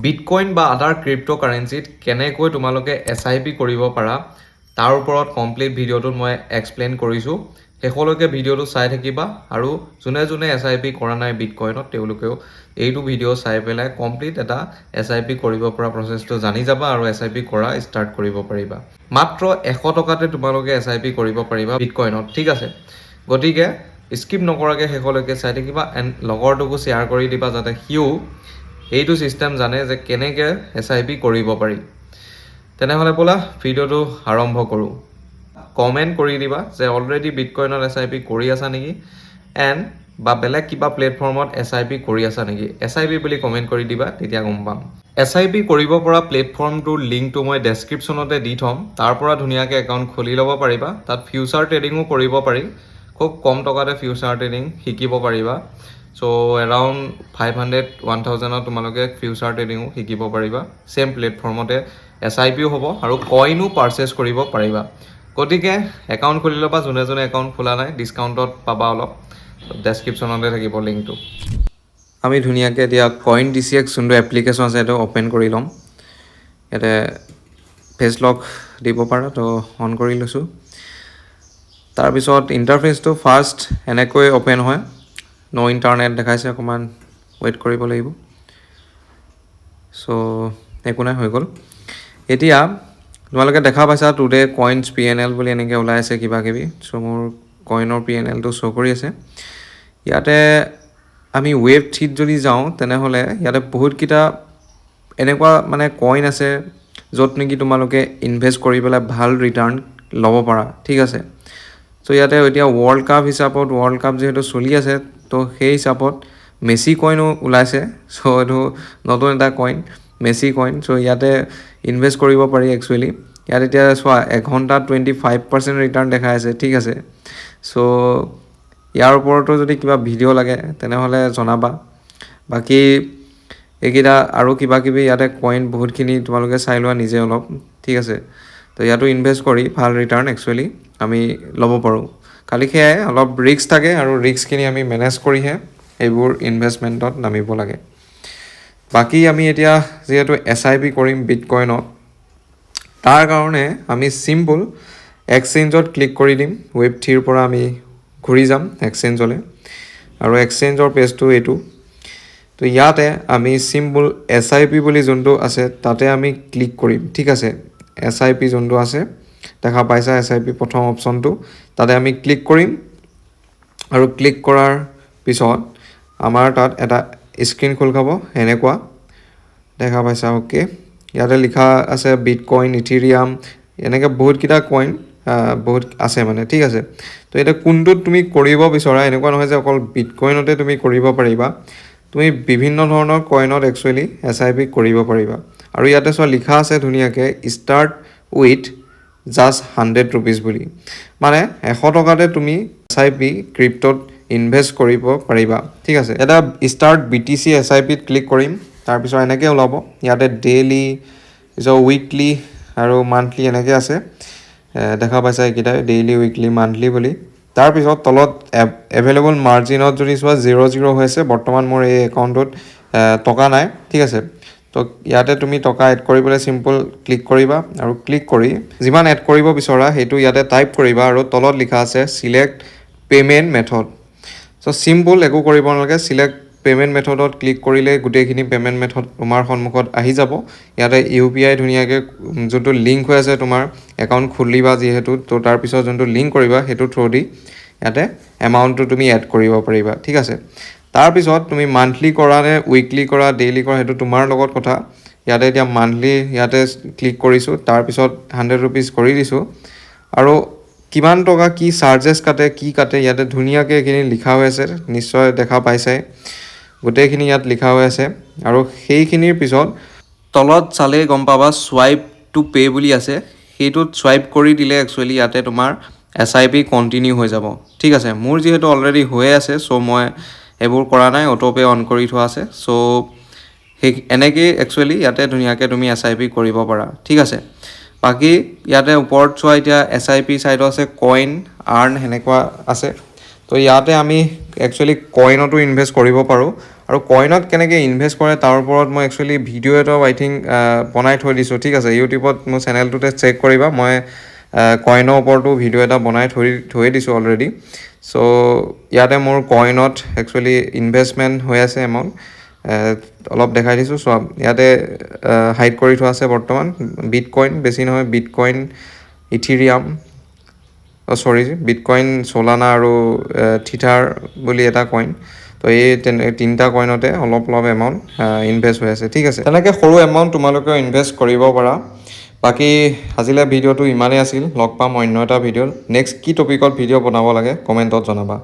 Bitcoin বা আদাৰ ক্ৰিপ্ট'কাৰেঞ্চিত কেনেকৈ তোমালোকে SIP কৰিব পাৰা তাৰ ওপৰত কমপ্লিট ভিডিঅ'টোত মই এক্সপ্লেইন কৰিছোঁ। শেষলৈকে ভিডিঅ'টো চাই থাকিবা আৰু যোনে যোনে SIP কৰা নাই বিটকইনত তেওঁলোকেও এইটো ভিডিঅ' চাই পেলাই কমপ্লিট এটা SIP কৰিব পৰা প্ৰচেছটো জানি যাবা আৰু SIP কৰা ষ্টাৰ্ট কৰিব পাৰিবা। মাত্ৰ 100 টকাতে তোমালোকে SIP কৰিব পাৰিবা বিটকইনত, ঠিক আছে। গতিকে স্কিপ নকৰাকৈ শেষলৈকে চাই থাকিবা এণ্ড লগৰটোকো শ্বেয়াৰ কৰি দিবা যাতে সিও এইটো চিষ্টেম জানে যে কেনেকৈ SIP কৰিব পাৰি। তেনেহ'লে ব'লা ভিডিঅ'টো আৰম্ভ কৰোঁ। কমেণ্ট কৰি দিবা যে অলৰেডি বিটকইনত SIP কৰি আছা নেকি এণ্ড বা বেলেগ কিবা প্লেটফৰ্মত SIP কৰি আছা নেকি। SIP বুলি কমেণ্ট কৰি দিবা, তেতিয়া গম পাম। SIP কৰিব পৰা প্লেটফৰ্মটোৰ লিংকটো মই ডেছক্ৰিপশ্যনতে দি থ'ম। তাৰ পৰা ধুনীয়াকৈ একাউণ্ট খুলি ল'ব পাৰিবা। তাত ফিউচাৰ ট্ৰেডিঙো কৰিব পাৰি। খুব কম টকাতে ফিউচাৰ ট্ৰেডিং শিকিব পাৰিবা। চ' এৰাউণ্ড 500-1000ত তোমালোকে ফিউচাৰ ট্ৰেডিঙো শিকিব পাৰিবা। ছেম প্লেটফৰ্মতে SIPও হ'ব আৰু কইনো পাৰচেছ কৰিব পাৰিবা। গতিকে একাউণ্ট খুলি ল'বা। যোনে যোনে একাউণ্ট খোলা নাই ডিছকাউণ্টত পাবা অলপ। ডেছক্ৰিপশ্যনতে থাকিব লিংকটো। আমি ধুনীয়াকৈ এতিয়া কইন DCX যোনটো এপ্লিকেশ্যন আছে সেইটো অ'পেন কৰি ল'ম। ইয়াতে ফেচ লক দিব পাৰা, তো অন কৰি লৈছোঁ। তাৰপিছত ইণ্টাৰফেচটো ফাৰ্ষ্ট এনেকৈ অ'পেন হয়। ন' ইণ্টাৰনেট দেখাইছে, অকণমান ৱেইট কৰিব লাগিব। চ' একো নাই, হৈ গ'ল। এতিয়া তোমালোকে দেখা পাইছা টুডে কইনছ PNL বুলি এনেকৈ ওলাই আছে কিবা কিবি। চ' মোৰ কইনৰ PNLটো শ্ব' কৰি আছে। ইয়াতে আমি ৱেব 3ত যদি যাওঁ তেনেহ'লে ইয়াতে বহুতকেইটা এনেকুৱা মানে কইন আছে য'ত নেকি তোমালোকে ইনভেষ্ট কৰি পেলাই ভাল ৰিটাৰ্ণ ল'ব পাৰা, ঠিক আছে। চ' ইয়াতে এতিয়া ৱৰ্ল্ড কাপ হিচাপত ৱৰ্ল্ড কাপ যিহেতু চলি আছে, তো সেই হিচাপত মেচি কইনো ওলাইছে। চ' এইটো নতুন এটা কইন, মেচি কইন। চ' ইয়াতে ইনভেষ্ট কৰিব পাৰি একচুৱেলি। ইয়াত এতিয়া চোৱা 1 ঘণ্টাত 25% ৰিটাৰ্ণ দেখাই আছে, ঠিক আছে। চ' ইয়াৰ ওপৰতো যদি কিবা ভিডিঅ' লাগে তেনেহ'লে জনাবা। বাকী এইকেইটা আৰু কিবা কিবি ইয়াতে কইন বহুতখিনি তোমালোকে চাই লোৱা নিজে অলপ, ঠিক আছে। তো ইয়াতো ইনভেষ্ট কৰি ভাল ৰিটাৰ্ণ একচুৱেলি আমি ল'ব পাৰোঁ। খালি সেয়াই অলপ ৰিস্ক থাকে আৰু ৰিস্কখিনি আমি মেনেজ কৰিহে এইবোৰ ইনভেষ্টমেণ্টত নামিব লাগে। বাকী আমি এতিয়া যিহেতু SIP কৰিম বিটকইনত, তাৰ কাৰণে আমি চিম্পল এক্সচেঞ্জত ক্লিক কৰি দিম। ৱেব 3ৰ পৰা আমি ঘূৰি যাম এক্সচেঞ্জলৈ আৰু এক্সচেঞ্জৰ পেজটো এইটো। তো ইয়াতে আমি চিম্পল SIP বুলি যোনটো আছে তাতে আমি ক্লিক কৰিম, ঠিক আছে। SIP যোনটো আছে দেখা পাইছা, SIP প্ৰথম অপশ্যনটো, তাতে আমি ক্লিক কৰিম। আৰু ক্লিক কৰাৰ পিছত আমাৰ তাত এটা স্ক্ৰীন খোল খাব এনেকুৱা দেখা পাইছা, অ'কে। ইয়াতে লিখা আছে বিটকইন, ইথেৰিয়াম, এনেকৈ বহুতকেইটা কইন বহুত আছে মানে, ঠিক আছে। তো এতিয়া কোনটোত তুমি কৰিব বিচৰা, এনেকুৱা নহয় যে অকল বিটকইনতে তুমি কৰিব পাৰিবা। তুমি বিভিন্ন ধৰণৰ কইনত একচুৱেলি SIP কৰিব পাৰিবা। আৰু ইয়াতে চোৱা লিখা আছে ধুনীয়াকৈ ষ্টাৰ্ট উইথ জাষ্ট 100 ৰুপিজ বুলি, মানে 100 টকাতে তুমি SIP ক্ৰিপ্টত ইনভেষ্ট কৰিব পাৰিবা, ঠিক আছে। এটা ষ্টাৰ্ট BTC SIPত ক্লিক কৰিম। তাৰপিছত এনেকৈ ওলাব। ইয়াতে ডেইলি, উইকলি আৰু মান্থলি এনেকৈ আছে দেখা পাইছা এইকেইটাই, ডেইলি, উইকলি, মান্থলি বুলি। তাৰপিছত তলত এভেইলেবল মাৰ্জিনত যদি চোৱা 0 হৈ আছে। বৰ্তমান মোৰ এই একাউণ্টত টকা নাই, ঠিক আছে। তো ইয়াতে তুমি টকা এড কৰিবলৈ চিম্পল ক্লিক কৰিবা আৰু ক্লিক কৰি যিমান এড কৰিব বিচৰা সেইটো ইয়াতে টাইপ কৰিবা আৰু তলত লিখা আছে চিলেক্ট পে'মেণ্ট মেথড। চ' চিম্পল একো কৰিব নালাগে, চিলেক্ট পে'মেণ্ট মেথডত ক্লিক কৰিলে গোটেইখিনি পে'মেণ্ট মেথড তোমাৰ সন্মুখত আহি যাব। ইয়াতে UPI ধুনীয়াকৈ যোনটো লিংক হৈ আছে তোমাৰ একাউণ্ট খুলিবা যিহেতু, তো তাৰপিছত যোনটো লিংক কৰিবা সেইটো থ্ৰু দি ইয়াতে এমাউণ্টটো তুমি এড কৰিব পাৰিবা, ঠিক আছে। তাৰপিছত তুমি মান্থলি কৰা নে উইকলি কৰা, ডেইলি কৰা, সেইটো তোমাৰ লগত কথা। ইয়াতে এতিয়া মান্থলি ইয়াতে ক্লিক কৰিছোঁ, তাৰপিছত 100 ৰুপিজ কৰি দিছোঁ আৰু কিমান টকা কি চাৰ্জেছ কাটে, কি কাটে ইয়াতে ধুনীয়াকৈ এইখিনি লিখা হৈ আছে, নিশ্চয় দেখা পাইছাই। গোটেইখিনি ইয়াত লিখা হৈ আছে আৰু সেইখিনিৰ পিছত তলত চালেই গম পাবা চুৱাইপ টু পে' বুলি আছে। সেইটোত চুৱাইপ কৰি দিলে একচুৱেলি ইয়াতে তোমাৰ SIP কণ্টিনিউ হৈ যাব, ঠিক আছে। মোৰ যিহেতু অলৰেডি হৈ আছে, চ' মই এইবোৰ কৰা নাই, অ'টোপে' অন কৰি থোৱা আছে। চ' সেই এনেকেই একচুৱেলি ইয়াতে ধুনীয়াকৈ তুমি SIP কৰিব পাৰা, ঠিক আছে। বাকী ইয়াতে ওপৰত চোৱা এতিয়া SIP চাইডত আছে কইন, আৰ্ণ সেনেকুৱা আছে। তো ইয়াতে আমি একচুৱেলি কইনতো ইনভেষ্ট কৰিব পাৰোঁ আৰু কইনত কেনেকৈ ইনভেষ্ট কৰে তাৰ ওপৰত মই একচুৱেলি ভিডিঅ' এটা আই থিংক বনাই থৈ দিছোঁ, ঠিক আছে। ইউটিউবত মোৰ চেনেলটোতে চেক কৰিবা, মই কইনৰ ওপৰতো ভিডিঅ' এটা বনাই থৈ দিছোঁ অলৰেডি। চ' ইয়াতে মোৰ কইনত একচুৱেলি ইনভেষ্টমেণ্ট হৈ আছে এমাউণ্ট অলপ দেখাই দিছোঁ। চোৱা ইয়াতে হাইড কৰি থোৱা আছে বৰ্তমান বিটকইন, বেছি নহয়, বিটকইন, ইথিৰিয়াম, বিটকইন, চলানা আৰু থিথাৰ বুলি এটা কইন। তো এই তিনিটা কইনতে অলপ এমাউণ্ট ইনভেষ্ট হৈ আছে, ঠিক আছে। তেনেকৈ সৰু এমাউণ্ট তোমালোকেও ইনভেষ্ট কৰিব পাৰা। বাকী আজিলৈ ভিডিঅ'টো ইমানেই আছিল। লগ পাম অন্য এটা ভিডিঅ'ত। নেক্সট কি টপিকত ভিডিঅ' বনাব লাগে কমেণ্টত জনাবা।